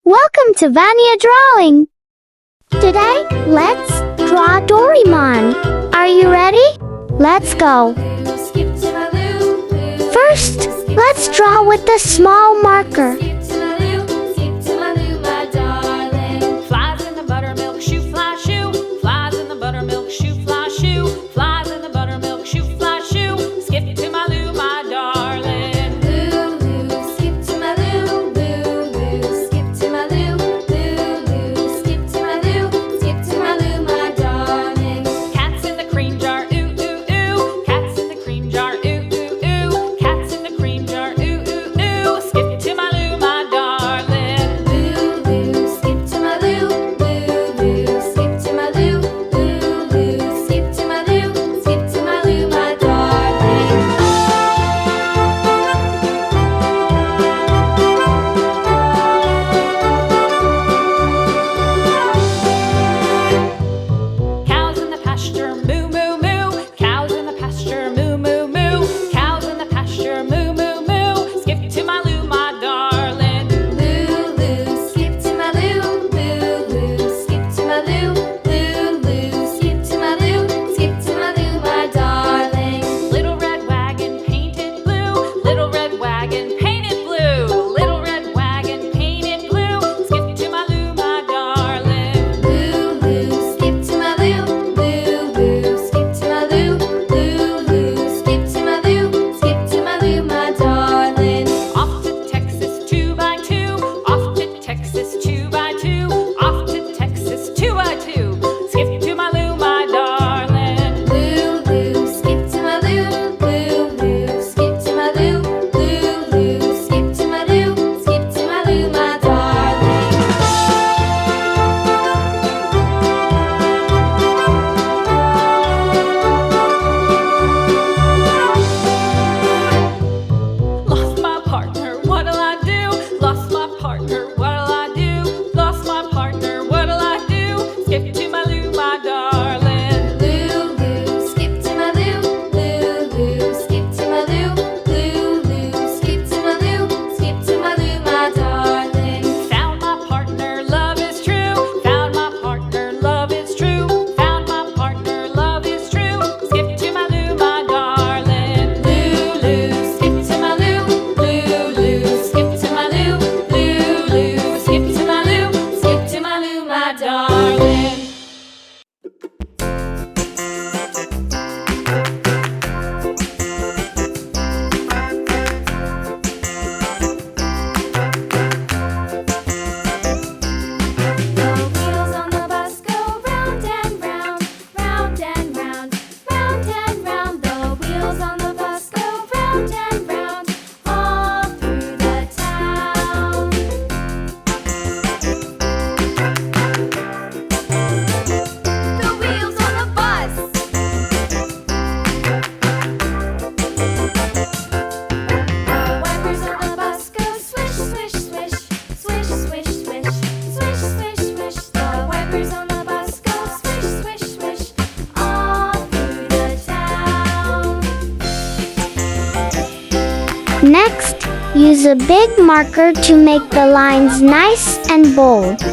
Welcome to Vania Drawing! Today, let's draw Doraemon. Are you ready? Let's go! First, let's draw with a small marker. Flies in the buttermilk shoe, fly shoe. Flies in the buttermilk shoe, fly shoe. Flies in the buttermilk shoe, fly shoe. Skip to my Lou, my darling. Lou, Lou, skip to my Lou. Lou, Lou, skip to my Lou. Lou, Lou, skip to my Lou. Skip to my Lou, my darling. Cats in the cream jar, ooh, ooh, ooh. Cats in the cream jar, ooh, ooh, ooh. Cats in the cream jar, ooh, ooh, ooh. Skip to my Lou, my darling. Lou, Lou, skip to my Lou. Lou, Lou, skip to my Lou. Lou, Lou, skip to my Lou. Skip to my Lou, my darling. Cows in the pasture, moo, moo, moo. Cows in the pasture, moo, moo, moo. Cows in the pasture, moo, moo, moo. Skip to my Lou, my darling. Lou, Lou, skip to my Lou. Lou, Lou, skip to my Lou. Lou, Lou, skip to my Lou. Skip to my Lou, my darling. Little red wagon painted blue. Little red wagon painted blue. Little red wagon painted blue. Skip to my Lou, my darling. Lou, Lou, skip to my Lou. Lou, Lou, skip to my Lou. Lou, Lou, skip to my Lou. Skip to my Lou, my darling. Off to Texas 2x2. Off to Texas 2x2. Off to Texas 2x2. Skip to my Lou, my darling. Lou, Lou, skip to my Lou. Lou, Lou, skip to my Lou. Lou, Lou, skip to my Lou. Skip to my Lou, my darling. Lost my partner, what'll I do? Lost my partner, what'll I do? Lost my partner, what'll I do? Skip to my Lou, my darling. Lou, Lou, skip to my Lou. Lou, Lou, skip to my Lou. Lou, Lou, skip to my Lou. Skip to my Lou, my darling. Found my partner, love is true. Found my partner, love is true. Found my partner, love is true. Skip to my Lou, my darling. Lou, Lou, skip to my Lou. Lou, Lou, skip to my Lou. Lou, Lou, skip to my Lou. Skip to my Lou, my darling. The wheels on the bus go round and round, round and round, round and round. The wheels on the bus go round and round, all through the town. The wheels on the bus. The wipers on the bus go swish, swish, swish, swish, swish, swish, swish, swish, swish. The wipers on the bus go swish, swish, swish, all through the town. Next, use a big marker to make the lines nice and bold. The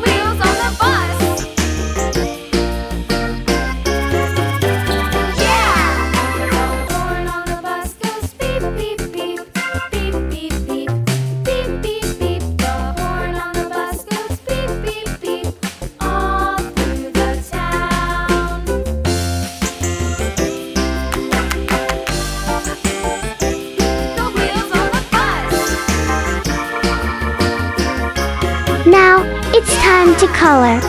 wheels on the bus. The horn on the bus goes beep, beep, beep, beep, beep, beep, beep, beep, beep. The horn on the bus goes beep, beep, beep, all through the town. The wheels on the bus. Now, it's time to color.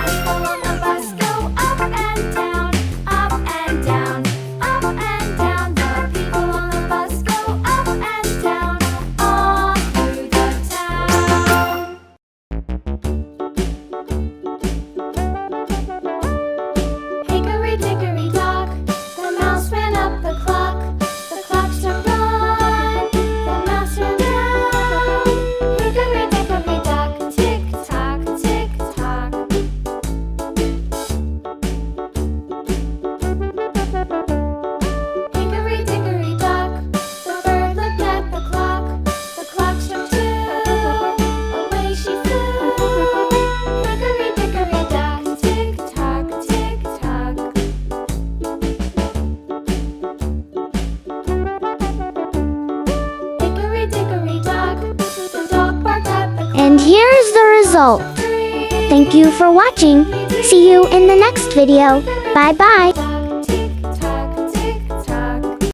People on the bus go up and down, up and down, up and down. The people on the bus go up and down, all through the town. Hey, hungry dog. The dog barked at the And here's the result. Thank you for watching. See you in the next video. Bye bye.